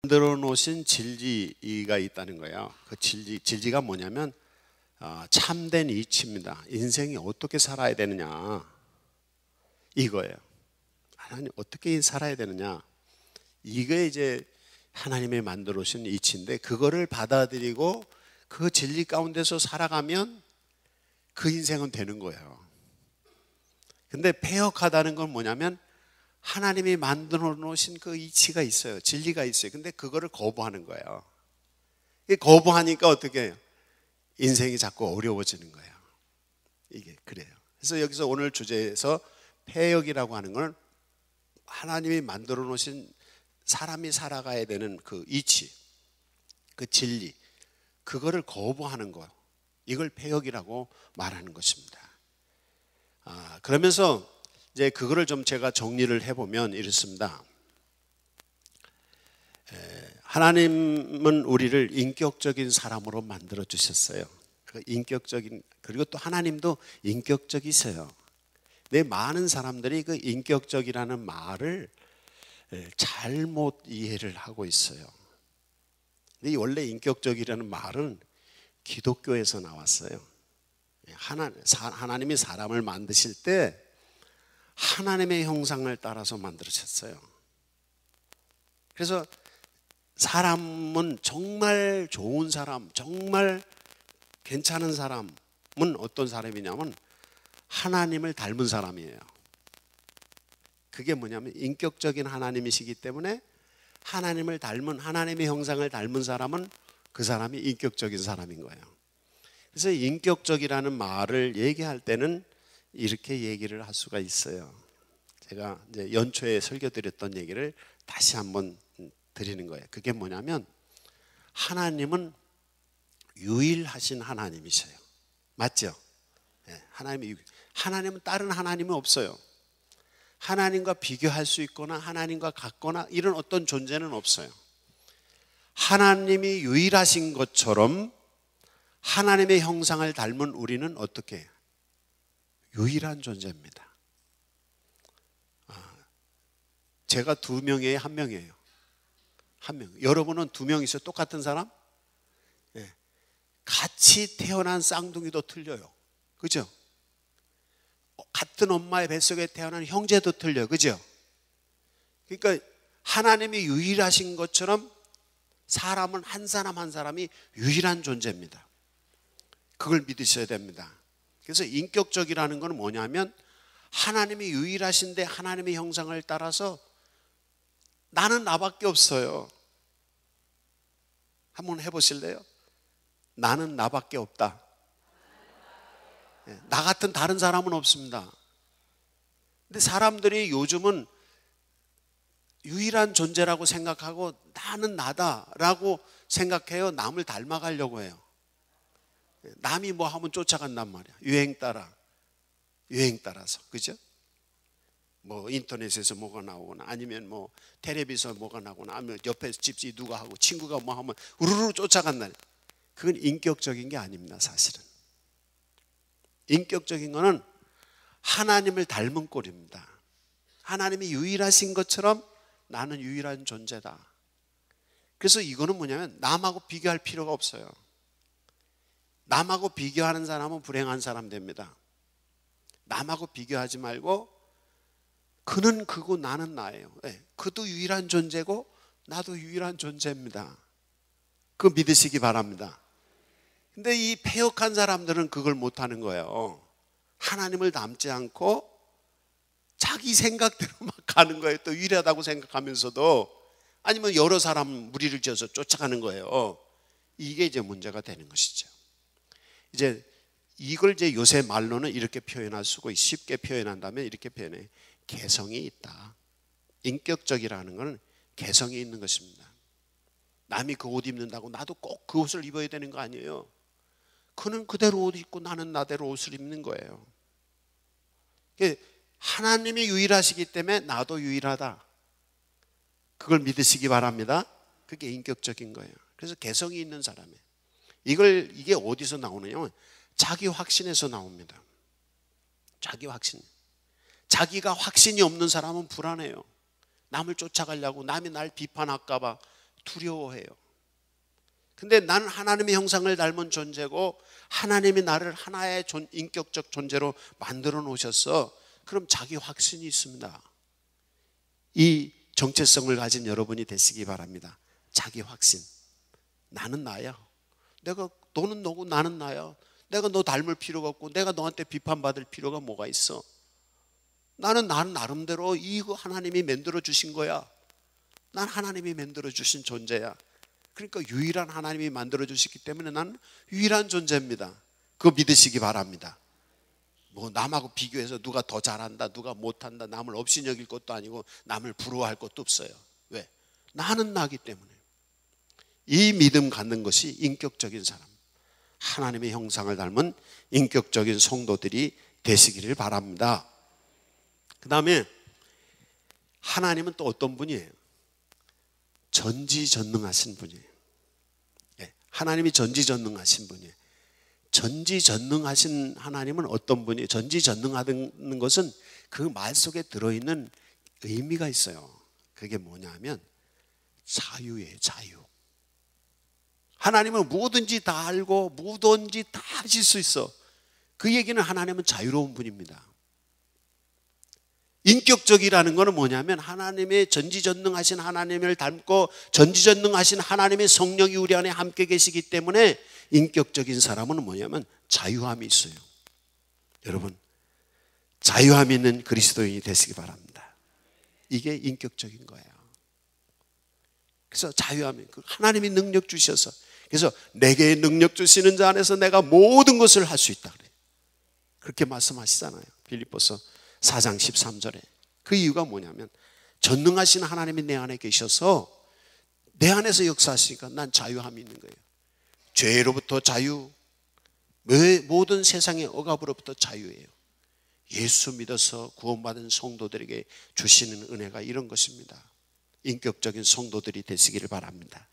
만들어 놓으신 진리가 있다는 거예요. 그 진리가 뭐냐면 참된 이치입니다. 인생이 어떻게 살아야 되느냐 이거예요. 하나님 어떻게 살아야 되느냐, 이게 이제 하나님이 만들어 놓으신 이치인데, 그거를 받아들이고 그 진리 가운데서 살아가면 그 인생은 되는 거예요. 근데 패역하다는 건 뭐냐면, 하나님이 만들어 놓으신 그 이치가 있어요. 진리가 있어요. 근데 그거를 거부하는 거예요. 거부하니까 어떻게 해요? 인생이 자꾸 어려워지는 거예요. 이게 그래요. 그래서 여기서 오늘 주제에서 패역이라고 하는 건 하나님이 만들어 놓으신 사람이 살아가야 되는 그 이치, 그 진리, 그거를 거부하는 거, 이걸 패역이라고 말하는 것입니다. 그러면서 이제 그거를 좀 제가 정리를 해보면 이렇습니다. 하나님은 우리를 인격적인 사람으로 만들어 주셨어요. 그리고 또 하나님도 인격적이세요. 근데 많은 사람들이 그 인격적이라는 말을 잘못 이해를 하고 있어요. 근데 원래 인격적이라는 말은 기독교에서 나왔어요. 하나님이 사람을 만드실 때 하나님의 형상을 따라서 만들으셨어요. 그래서 사람은 정말 좋은 사람, 정말 괜찮은 사람은 어떤 사람이냐면 하나님을 닮은 사람이에요. 그게 뭐냐면 인격적인 하나님이시기 때문에 하나님을 닮은, 하나님의 형상을 닮은 사람은 그 사람이 인격적인 사람인 거예요. 그래서 인격적이라는 말을 얘기할 때는 이렇게 얘기를 할 수가 있어요. 제가 이제 연초에 설교 드렸던 얘기를 다시 한번 드리는 거예요. 그게 뭐냐면, 하나님은 유일하신 하나님이셔요. 맞죠? 네, 하나님은 다른 하나님은 없어요. 하나님과 비교할 수 있거나 하나님과 같거나 이런 어떤 존재는 없어요. 하나님이 유일하신 것처럼 하나님의 형상을 닮은 우리는 어떻게 해요? 유일한 존재입니다. 제가 2명에 1명이에요. 1명. 여러분은 2명 있어요? 똑같은 사람? 네. 같이 태어난 쌍둥이도 틀려요. 그죠? 같은 엄마의 뱃속에 태어난 형제도 틀려요. 그죠? 그러니까 하나님이 유일하신 것처럼 사람은 한 사람 한 사람이 유일한 존재입니다. 그걸 믿으셔야 됩니다. 그래서 인격적이라는 건 뭐냐면, 하나님이 유일하신데 하나님의 형상을 따라서 나는 나밖에 없어요. 한번 해보실래요? 나는 나밖에 없다. 나 같은 다른 사람은 없습니다. 근데 사람들이 요즘은 유일한 존재라고 생각하고 나는 나다라고 생각해요. 남을 닮아가려고 해요. 남이 뭐 하면 쫓아간단 말이야. 유행 따라서. 그죠? 뭐 인터넷에서 뭐가 나오거나 아니면 뭐 텔레비전 뭐가 나오거나 아니면 옆에 집지 누가 하고 친구가 뭐 하면 우르르 쫓아간다. 그건 인격적인 게 아닙니다. 사실은 인격적인 거는 하나님을 닮은 꼴입니다. 하나님이 유일하신 것처럼 나는 유일한 존재다. 그래서 이거는 뭐냐면 남하고 비교할 필요가 없어요. 남하고 비교하는 사람은 불행한 사람 됩니다. 남하고 비교하지 말고 그는 그고 나는 나예요. 네, 그도 유일한 존재고 나도 유일한 존재입니다. 그거 믿으시기 바랍니다. 근데 이 패역한 사람들은 그걸 못하는 거예요. 하나님을 닮지 않고 자기 생각대로 막 가는 거예요. 또 유일하다고 생각하면서도, 아니면 여러 사람 무리를 지어서 쫓아가는 거예요. 이게 이제 문제가 되는 것이죠. 이제 이걸 이제 요새 말로는 이렇게 표현할 수가, 쉽게 표현한다면 이렇게 표현해. 개성이 있다. 인격적이라는 것은 개성이 있는 것입니다. 남이 그 옷 입는다고 나도 꼭 그 옷을 입어야 되는 거 아니에요. 그는 그대로 옷 입고 나는 나대로 옷을 입는 거예요. 하나님이 유일하시기 때문에 나도 유일하다. 그걸 믿으시기 바랍니다. 그게 인격적인 거예요. 그래서 개성이 있는 사람이에요. 이게 어디서 나오느냐면 자기 확신에서 나옵니다. 자기 확신. 자기가 확신이 없는 사람은 불안해요. 남을 쫓아가려고, 남이 날 비판할까 봐 두려워해요. 근데 나는 하나님의 형상을 닮은 존재고 하나님이 나를 하나의 인격적 존재로 만들어 놓으셨어. 그럼 자기 확신이 있습니다. 이 정체성을 가진 여러분이 되시기 바랍니다. 자기 확신. 나는 나야. 너는 너고 나는 나야. 내가 너 닮을 필요가 없고 내가 너한테 비판받을 필요가 뭐가 있어. 나는 나름대로 이거 하나님이 만들어 주신 거야. 난 하나님이 만들어 주신 존재야. 그러니까 유일한 하나님이 만들어 주셨기 때문에 나는 유일한 존재입니다. 그거 믿으시기 바랍니다. 뭐 남하고 비교해서 누가 더 잘한다, 누가 못한다, 남을 없이 여길 것도 아니고 남을 부러워할 것도 없어요. 왜? 나는 나기 때문에. 이 믿음 갖는 것이 인격적인 사람, 하나님의 형상을 닮은 인격적인 성도들이 되시기를 바랍니다. 그 다음에 하나님은 또 어떤 분이에요? 전지전능하신 분이에요. 하나님이 전지전능하신 분이에요. 전지전능하신 하나님은 어떤 분이에요? 전지전능하다는 것은 그 말 속에 들어있는 의미가 있어요. 그게 뭐냐면 자유예요. 자유. 하나님은 뭐든지 다 알고 뭐든지 다 하실 수 있어. 그 얘기는 하나님은 자유로운 분입니다. 인격적이라는 것은 뭐냐면 하나님의 전지전능하신 하나님을 닮고 전지전능하신 하나님의 성령이 우리 안에 함께 계시기 때문에 인격적인 사람은 뭐냐면 자유함이 있어요. 여러분, 자유함 있는 그리스도인이 되시기 바랍니다. 이게 인격적인 거예요. 그래서 자유함이, 하나님이 능력 주셔서, 그래서 내게 능력 주시는 자 안에서 내가 모든 것을 할 수 있다 그래요. 그렇게 말씀하시잖아요. 빌립보서 4장 13절에. 그 이유가 뭐냐면 전능하신 하나님이 내 안에 계셔서 내 안에서 역사하시니까 난 자유함이 있는 거예요. 죄로부터 자유, 모든 세상의 억압으로부터 자유예요. 예수 믿어서 구원받은 성도들에게 주시는 은혜가 이런 것입니다. 인격적인 성도들이 되시기를 바랍니다.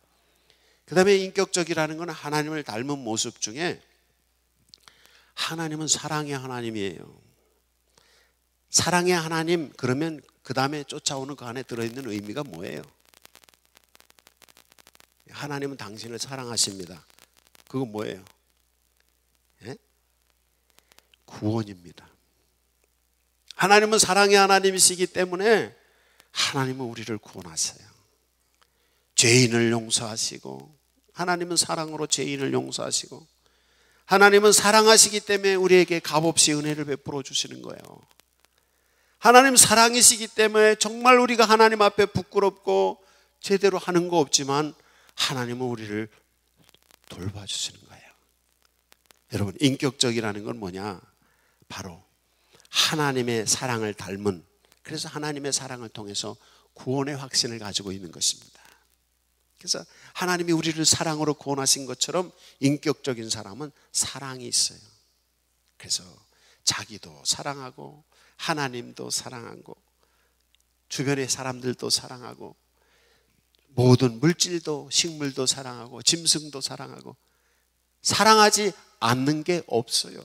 그 다음에 인격적이라는 건 하나님을 닮은 모습 중에 하나님은 사랑의 하나님이에요. 사랑의 하나님, 그러면 그 다음에 쫓아오는 그 안에 들어있는 의미가 뭐예요? 하나님은 당신을 사랑하십니다. 그거 뭐예요? 예? 구원입니다. 하나님은 사랑의 하나님이시기 때문에 하나님은 우리를 구원하세요. 죄인을 용서하시고, 하나님은 사랑으로 죄인을 용서하시고, 하나님은 사랑하시기 때문에 우리에게 값없이 은혜를 베풀어 주시는 거예요. 하나님 사랑이시기 때문에 정말 우리가 하나님 앞에 부끄럽고 제대로 하는 거 없지만 하나님은 우리를 돌봐주시는 거예요. 여러분, 인격적이라는 건 뭐냐? 바로 하나님의 사랑을 닮은, 그래서 하나님의 사랑을 통해서 구원의 확신을 가지고 있는 것입니다. 그래서 하나님이 우리를 사랑으로 구원하신 것처럼 인격적인 사람은 사랑이 있어요. 그래서 자기도 사랑하고 하나님도 사랑하고 주변의 사람들도 사랑하고 모든 물질도 식물도 사랑하고 짐승도 사랑하고 사랑하지 않는 게 없어요.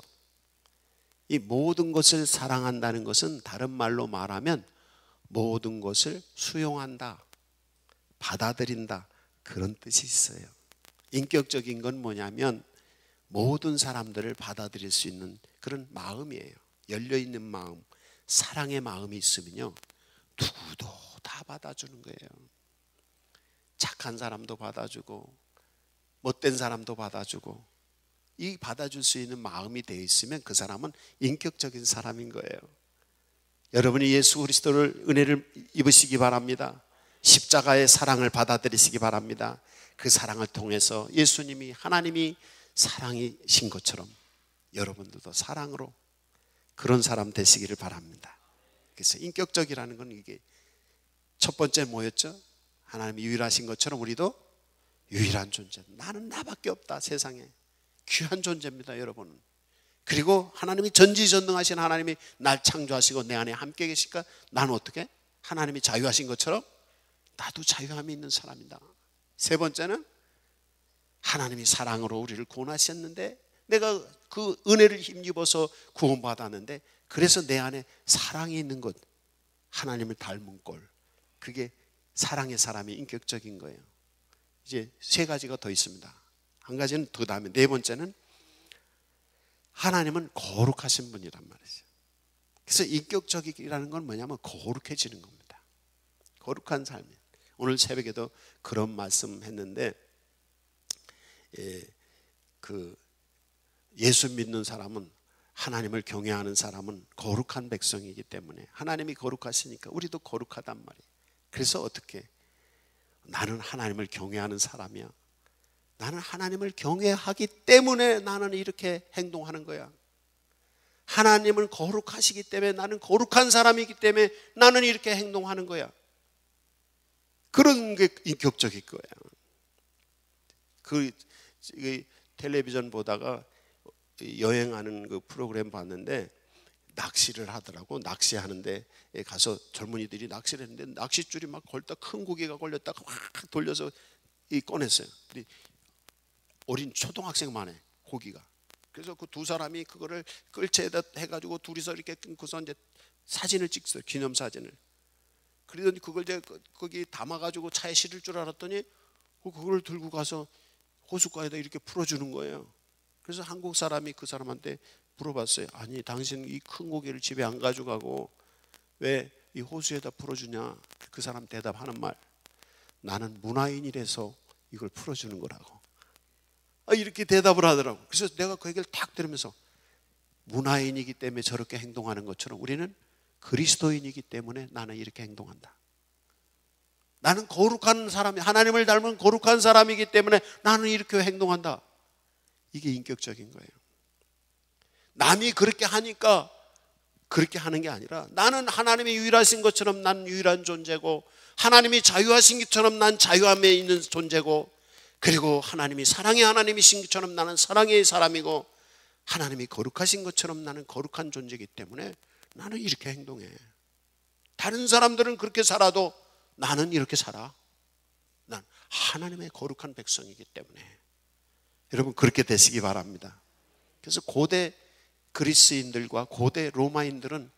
이 모든 것을 사랑한다는 것은 다른 말로 말하면 모든 것을 수용한다, 받아들인다, 그런 뜻이 있어요. 인격적인 건 뭐냐면 모든 사람들을 받아들일 수 있는 그런 마음이에요. 열려있는 마음, 사랑의 마음이 있으면요 누구도 다 받아주는 거예요. 착한 사람도 받아주고 못된 사람도 받아주고, 이 받아줄 수 있는 마음이 되어 있으면 그 사람은 인격적인 사람인 거예요. 여러분이 예수 그리스도를 은혜를 입으시기 바랍니다. 십자가의 사랑을 받아들이시기 바랍니다. 그 사랑을 통해서 예수님이, 하나님이 사랑이신 것처럼 여러분들도 사랑으로 그런 사람 되시기를 바랍니다. 그래서 인격적이라는 건 이게 첫 번째 뭐였죠? 하나님이 유일하신 것처럼 우리도 유일한 존재. 나는 나밖에 없다. 세상에 귀한 존재입니다, 여러분은. 그리고 하나님이 전지전능하신 하나님이 날 창조하시고 내 안에 함께 계시니까 나는 어떻게? 하나님이 자유하신 것처럼 나도 자유함이 있는 사람이다. 세 번째는 하나님이 사랑으로 우리를 구원하셨는데 내가 그 은혜를 힘입어서 구원받았는데 그래서 내 안에 사랑이 있는 것, 하나님을 닮은 꼴, 그게 사랑의 사람이 인격적인 거예요. 이제 세 가지가 더 있습니다. 한 가지는 그 다음에 네 번째는 하나님은 거룩하신 분이란 말이죠. 그래서 인격적이라는 건 뭐냐면 거룩해지는 겁니다. 거룩한 삶이. 오늘 새벽에도 그런 말씀했는데 예수 믿는 사람은, 하나님을 경외하는 사람은 거룩한 백성이기 때문에 하나님이 거룩하시니까 우리도 거룩하단 말이에요. 그래서 어떻게? 나는 하나님을 경외하는 사람이야. 나는 하나님을 경외하기 때문에 나는 이렇게 행동하는 거야. 하나님은 거룩하시기 때문에 나는 거룩한 사람이기 때문에 나는 이렇게 행동하는 거야. 그런 게 인격적일 거야. 그 텔레비전 보다가 여행하는 그 프로그램 봤는데 낚시를 하더라고. 낚시하는데 가서 젊은이들이 낚시를 했는데 낚싯줄이 막 걸다 큰 고기가 걸렸다가 확 돌려서 꺼냈어요. 어린 초등학생만 해, 고기가. 그래서 그 두 사람이 그거를 끌채에다 해가지고 둘이서 이렇게 끊고서 이제 사진을 찍어요. 기념사진을. 그러더니 그걸 이제 거기 담아가지고 차에 실을 줄 알았더니 그걸 들고 가서 호숫가에다 이렇게 풀어주는 거예요. 그래서 한국 사람이 그 사람한테 물어봤어요. 아니, 당신 이 큰 고기를 집에 안 가져가고 왜 이 호수에다 풀어주냐? 그 사람 대답하는 말, 나는 문화인이라서 이걸 풀어주는 거라고. 이렇게 대답을 하더라고. 그래서 내가 그 얘기를 탁 들으면서, 문화인이기 때문에 저렇게 행동하는 것처럼 우리는 그리스도인이기 때문에 나는 이렇게 행동한다. 나는 거룩한 사람이, 하나님을 닮은 거룩한 사람이기 때문에 나는 이렇게 행동한다. 이게 인격적인 거예요. 남이 그렇게 하니까 그렇게 하는 게 아니라, 나는 하나님이 유일하신 것처럼 난 유일한 존재고, 하나님이 자유하신 것처럼 난 자유함에 있는 존재고, 그리고 하나님이 사랑의 하나님이신 것처럼 나는 사랑의 사람이고, 하나님이 거룩하신 것처럼 나는 거룩한 존재이기 때문에 나는 이렇게 행동해. 다른 사람들은 그렇게 살아도 나는 이렇게 살아. 난 하나님의 거룩한 백성이기 때문에. 여러분, 그렇게 되시기 바랍니다. 그래서 고대 그리스인들과 고대 로마인들은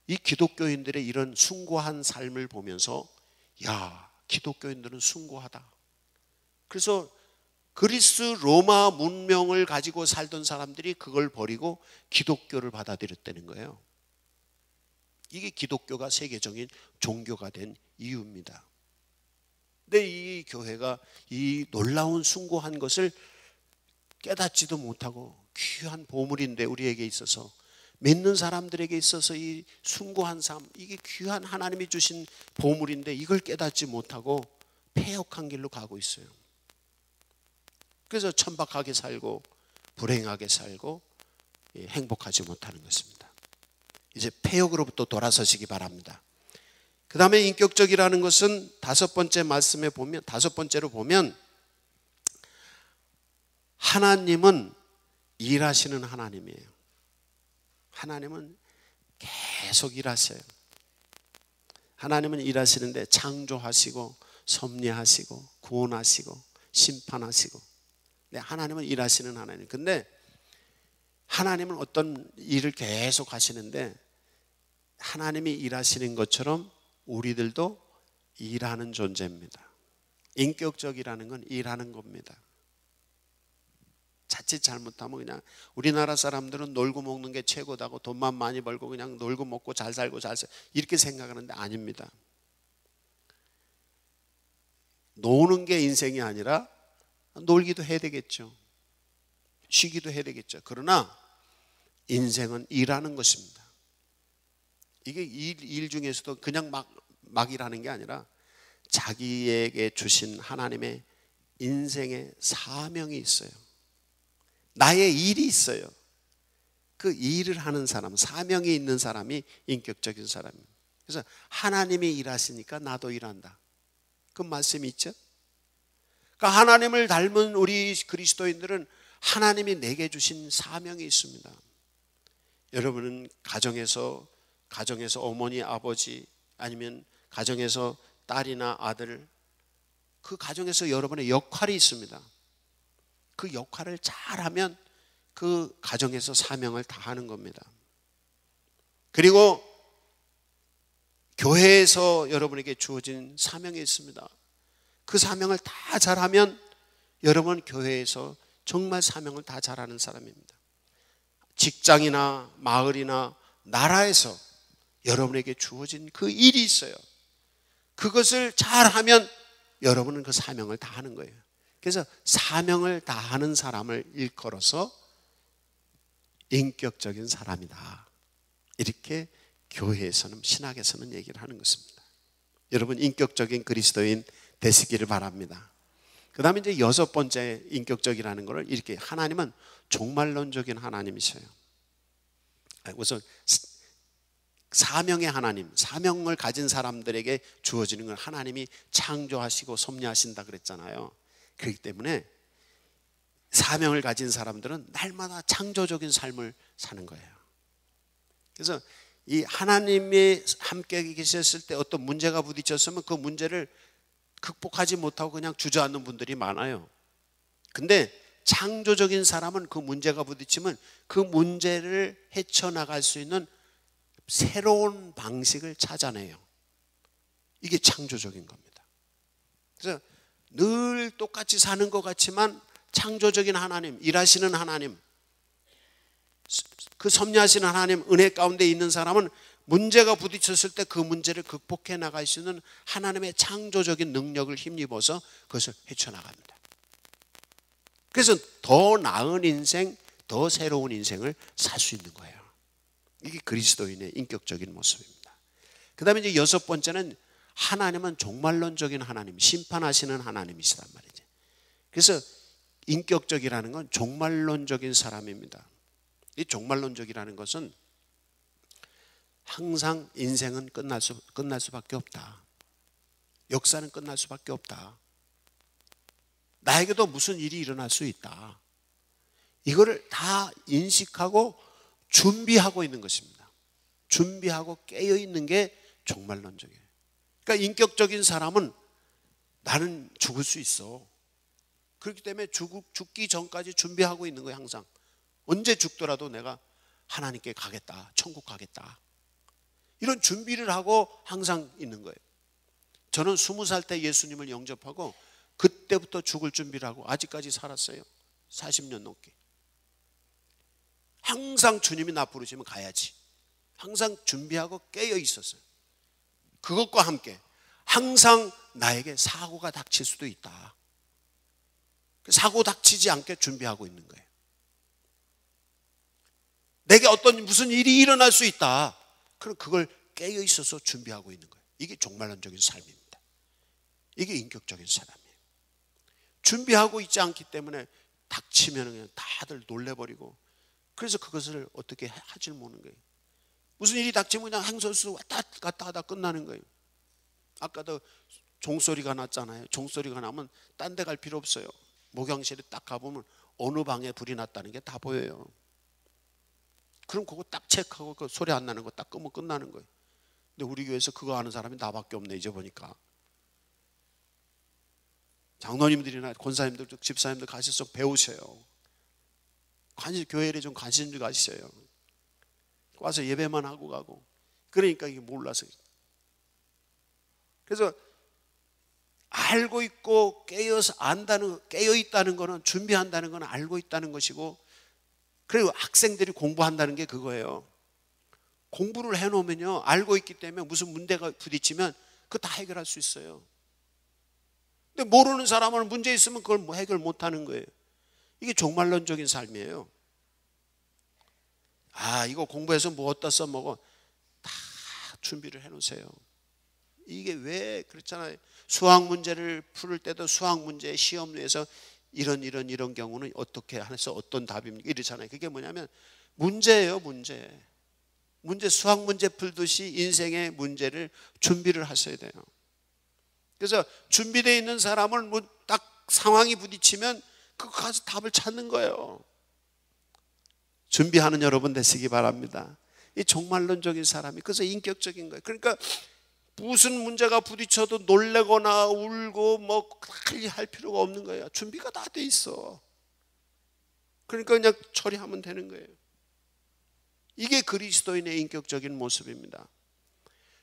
이 기독교인들의 이런 숭고한 삶을 보면서, 야, 기독교인들은 숭고하다. 그래서 그리스 로마 문명을 가지고 살던 사람들이 그걸 버리고 기독교를 받아들였다는 거예요. 이게 기독교가 세계적인 종교가 된 이유입니다. 근데 이 교회가 이 놀라운 숭고한 것을 깨닫지도 못하고, 귀한 보물인데 우리에게 있어서, 믿는 사람들에게 있어서 이 숭고한 삶, 이게 귀한 하나님이 주신 보물인데 이걸 깨닫지 못하고 패역한 길로 가고 있어요. 그래서 천박하게 살고 불행하게 살고 행복하지 못하는 것입니다. 이제 패역으로부터 돌아서시기 바랍니다. 그 다음에 인격적이라는 것은 다섯 번째로 보면 하나님은 일하시는 하나님이에요. 하나님은 계속 일하셔요. 하나님은 일하시는데 창조하시고 섭리하시고 구원하시고 심판하시고, 네, 하나님은 일하시는 하나님. 근데 하나님은 어떤 일을 계속 하시는데, 하나님이 일하시는 것처럼 우리들도 일하는 존재입니다. 인격적이라는 건 일하는 겁니다. 자칫 잘못하면 그냥 우리나라 사람들은 놀고 먹는 게 최고다고, 돈만 많이 벌고 그냥 놀고 먹고 잘 살고 이렇게 생각하는데 아닙니다. 노는 게 인생이 아니라 놀기도 해야 되겠죠. 쉬기도 해야 되겠죠. 그러나 인생은 일하는 것입니다. 이게 일 중에서도 그냥 막 일하는 게 아니라 자기에게 주신 하나님의 인생의 사명이 있어요. 나의 일이 있어요. 그 일을 하는 사람, 사명이 있는 사람이 인격적인 사람입니다. 그래서 하나님이 일하시니까 나도 일한다. 그 말씀이 있죠. 그러니까 하나님을 닮은 우리 그리스도인들은 하나님이 내게 주신 사명이 있습니다. 여러분은 가정에서 어머니, 아버지, 아니면 가정에서 딸이나 아들, 그 가정에서 여러분의 역할이 있습니다. 그 역할을 잘하면 그 가정에서 사명을 다하는 겁니다. 그리고 교회에서 여러분에게 주어진 사명이 있습니다. 그 사명을 다 잘하면 여러분 교회에서 정말 사명을 다 잘하는 사람입니다. 직장이나 마을이나 나라에서 여러분에게 주어진 그 일이 있어요. 그것을 잘하면 여러분은 그 사명을 다 하는 거예요. 그래서 사명을 다 하는 사람을 일컬어서 인격적인 사람이다. 이렇게 교회에서는, 신학에서는 얘기를 하는 것입니다. 여러분 인격적인 그리스도인 되시기를 바랍니다. 그 다음에 이제 여섯 번째 인격적이라는 것을 이렇게, 하나님은 종말론적인 하나님이셔요. 우선 사명의 하나님, 사명을 가진 사람들에게 주어지는 걸 하나님이 창조하시고 섭리하신다 그랬잖아요. 그렇기 때문에 사명을 가진 사람들은 날마다 창조적인 삶을 사는 거예요. 그래서 이 하나님이 함께 계셨을 때 어떤 문제가 부딪혔으면 그 문제를 극복하지 못하고 그냥 주저앉는 분들이 많아요. 근데 창조적인 사람은 그 문제가 부딪히면 그 문제를 헤쳐나갈 수 있는 새로운 방식을 찾아내요. 이게 창조적인 겁니다. 그래서 늘 똑같이 사는 것 같지만 창조적인 하나님, 일하시는 하나님, 그 섭리하시는 하나님 은혜 가운데 있는 사람은 문제가 부딪혔을 때 그 문제를 극복해 나갈 수 있는 하나님의 창조적인 능력을 힘입어서 그것을 헤쳐나갑니다. 그래서 더 나은 인생, 더 새로운 인생을 살 수 있는 거예요. 이게 그리스도인의 인격적인 모습입니다. 그 다음에 이제 여섯 번째는 하나님은 종말론적인 하나님, 심판하시는 하나님이시단 말이죠. 그래서 인격적이라는 건 종말론적인 사람입니다. 이 종말론적이라는 것은 항상 인생은 끝날 수밖에 없다. 역사는 끝날 수밖에 없다. 나에게도 무슨 일이 일어날 수 있다. 이거를 다 인식하고 준비하고 있는 것입니다. 준비하고 깨어있는 게 종말론적이에요. 그러니까 인격적인 사람은 나는 죽을 수 있어. 그렇기 때문에 죽기 전까지 준비하고 있는 거예요. 항상 언제 죽더라도 내가 하나님께 가겠다, 천국 가겠다, 이런 준비를 하고 항상 있는 거예요. 저는 20살 때 예수님을 영접하고 그때부터 죽을 준비를 하고 아직까지 살았어요. 40년 넘게. 항상 주님이 나 부르시면 가야지, 항상 준비하고 깨어 있었어요. 그것과 함께 항상 나에게 사고가 닥칠 수도 있다. 사고 닥치지 않게 준비하고 있는 거예요. 내게 무슨 일이 일어날 수 있다. 그럼 그걸 깨어 있어서 준비하고 있는 거예요. 이게 종말론적인 삶입니다. 이게 인격적인 사람이에요. 준비하고 있지 않기 때문에 닥치면 그냥 다들 놀래버리고, 그래서 그것을 어떻게 하질 못하는 거예요. 무슨 일이 닥치면 그냥 행설수 왔다 갔다 하다 끝나는 거예요. 아까도 종소리가 났잖아요. 종소리가 나면 딴 데 갈 필요 없어요. 목욕실에 딱 가보면 어느 방에 불이 났다는 게 다 보여요. 그럼 그거 딱 체크하고 그 소리 안 나는 거 딱 끄면 끝나는 거예요. 근데 우리 교회에서 그거 아는 사람이 나밖에 없네 이제 보니까. 장로님들이나 권사님들, 집사님들 가셔서 배우셔요. 교회에 좀 관심 좀 가시셔요. 와서 예배만 하고 가고. 그러니까 이게 몰라서. 그래서 알고 있고 깨어 있다는 거는, 준비한다는 거는 알고 있다는 것이고, 그리고 학생들이 공부한다는 게 그거예요. 공부를 해놓으면요, 알고 있기 때문에 무슨 문제가 부딪히면 그거 다 해결할 수 있어요. 근데 모르는 사람은 문제 있으면 그걸 해결 못하는 거예요. 이게 종말론적인 삶이에요. 이거 공부해서 뭐 어디다 써먹어, 다 준비를 해놓으세요. 이게 왜 그렇잖아요. 수학 문제를 풀을 때도 수학 문제 시험에서 이런 경우는 어떻게 해서 어떤 답입니까? 이러잖아요. 그게 뭐냐면 문제예요. 문제 수학 문제 풀듯이 인생의 문제를 준비를 하셔야 돼요. 그래서 준비되어 있는 사람은 딱 상황이 부딪히면 그거 가서 답을 찾는 거예요. 준비하는 여러분 되시기 바랍니다. 이 종말론적인 사람이 그래서 인격적인 거예요. 그러니까 무슨 문제가 부딪혀도 놀래거나 울고 뭐 할 필요가 없는 거예요. 준비가 다 돼 있어. 그러니까 그냥 처리하면 되는 거예요. 이게 그리스도인의 인격적인 모습입니다.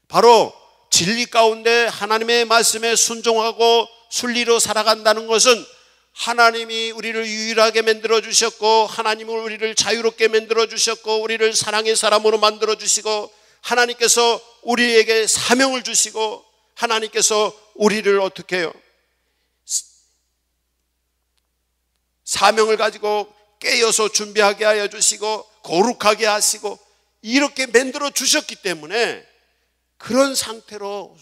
바로 진리 가운데 하나님의 말씀에 순종하고 순리로 살아간다는 것은 하나님이 우리를 유일하게 만들어 주셨고, 하나님은 우리를 자유롭게 만들어 주셨고, 우리를 사랑의 사람으로 만들어 주시고, 하나님께서 우리에게 사명을 주시고, 하나님께서 우리를 어떻게 해요? 사명을 가지고 깨어서 준비하게 하여 주시고, 거룩하게 하시고, 이렇게 만들어 주셨기 때문에 그런 상태로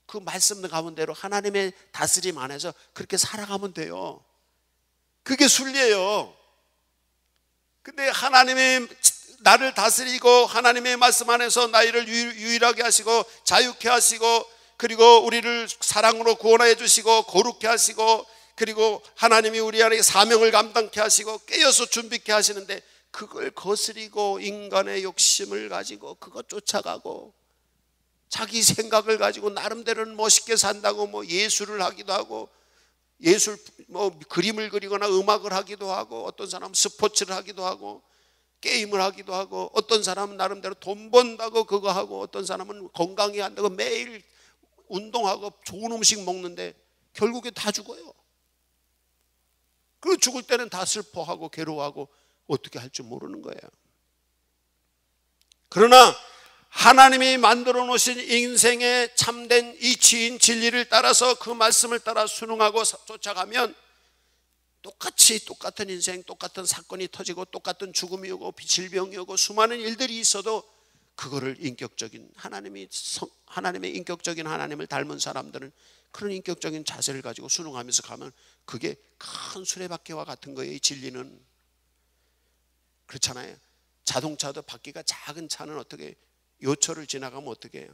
그 말씀 가운데로 하나님의 다스림 안에서 그렇게 살아가면 돼요. 그게 순리예요. 근데 하나님이 나를 다스리고 하나님의 말씀 안에서 나를 유일하게 하시고 자유케 하시고, 그리고 우리를 사랑으로 구원해 주시고 거룩케 하시고, 그리고 하나님이 우리 안에 사명을 감당케 하시고 깨어서 준비케 하시는데, 그걸 거스리고 인간의 욕심을 가지고 그것 쫓아가고 자기 생각을 가지고 나름대로는 멋있게 산다고 뭐 예술을 하기도 하고, 예술 뭐 그림을 그리거나 음악을 하기도 하고, 어떤 사람은 스포츠를 하기도 하고 게임을 하기도 하고, 어떤 사람은 나름대로 돈 번다고 그거 하고, 어떤 사람은 건강히 한다고 매일 운동하고 좋은 음식 먹는데 결국에 다 죽어요. 그리고 죽을 때는 다 슬퍼하고 괴로워하고 어떻게 할 줄 모르는 거예요. 그러나 하나님이 만들어 놓으신 인생의 참된 이치인 진리를 따라서 그 말씀을 따라 순응하고 쫓아가면 똑같은 인생, 똑같은 사건이 터지고 똑같은 죽음이 오고 질병이 오고 수많은 일들이 있어도 그거를 인격적인 하나님의 인격적인 하나님을 닮은 사람들은 그런 인격적인 자세를 가지고 순응하면서 가면 그게 큰 수레바퀴와 같은 거예요. 이 진리는. 그렇잖아요. 자동차도 바퀴가 작은 차는 어떻게 요철을 지나가면 어떻게 해요?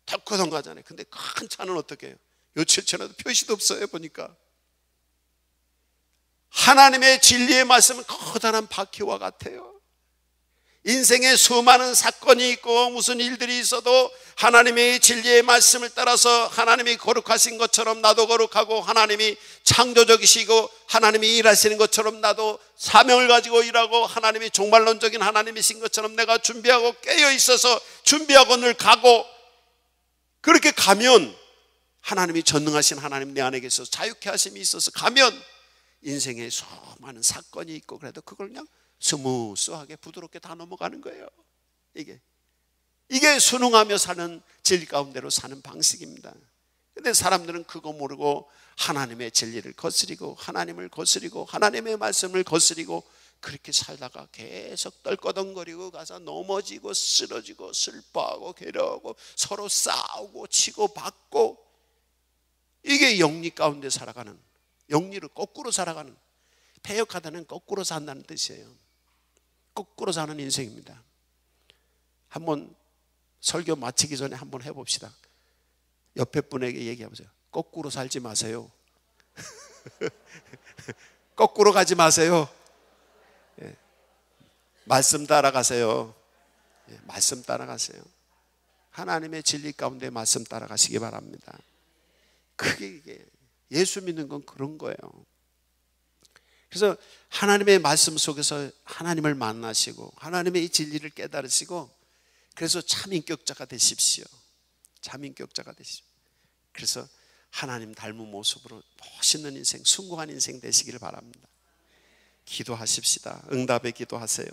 덜커덩 가잖아요. 근데 큰 차는 어떻게 해요? 요철 지나도 표시도 없어요. 보니까 하나님의 진리의 말씀은 커다란 바퀴와 같아요. 인생에 수많은 사건이 있고 무슨 일들이 있어도 하나님의 진리의 말씀을 따라서 하나님이 거룩하신 것처럼 나도 거룩하고, 하나님이 창조적이시고 하나님이 일하시는 것처럼 나도 사명을 가지고 일하고, 하나님이 종말론적인 하나님이신 것처럼 내가 준비하고 깨어 있어서 준비하고 늘 가고, 그렇게 가면 하나님이 전능하신 하나님 내 안에 계셔서 자유케 하심이 있어서 가면 인생에 수많은 사건이 있고 그래도 그걸 그냥 스무스하게 부드럽게 다 넘어가는 거예요. 이게 순응하며 사는 진리 가운데로 사는 방식입니다. 근데 사람들은 그거 모르고 하나님의 진리를 거스리고 하나님을 거스리고 하나님의 말씀을 거스리고 그렇게 살다가 계속 떨거덩거리고 가서 넘어지고 쓰러지고 슬퍼하고 괴로워하고 서로 싸우고 치고받고, 이게 영리 가운데 살아가는, 영리를 거꾸로 살아가는, 패역하다는 거꾸로 산다는 뜻이에요. 거꾸로 사는 인생입니다. 한번 설교 마치기 전에 한번 해봅시다. 옆에 분에게 얘기해보세요. 거꾸로 살지 마세요. 거꾸로 가지 마세요. 예. 말씀 따라가세요. 예. 말씀 따라가세요. 하나님의 진리 가운데 말씀 따라가시기 바랍니다. 그게 예수 믿는 건 그런 거예요. 그래서 하나님의 말씀 속에서 하나님을 만나시고 하나님의 이 진리를 깨달으시고, 그래서 참 인격자가 되십시오. 참 인격자가 되십시오. 그래서 하나님 닮은 모습으로 멋있는 인생, 숭고한 인생 되시기를 바랍니다. 기도하십시다. 응답의 기도하세요.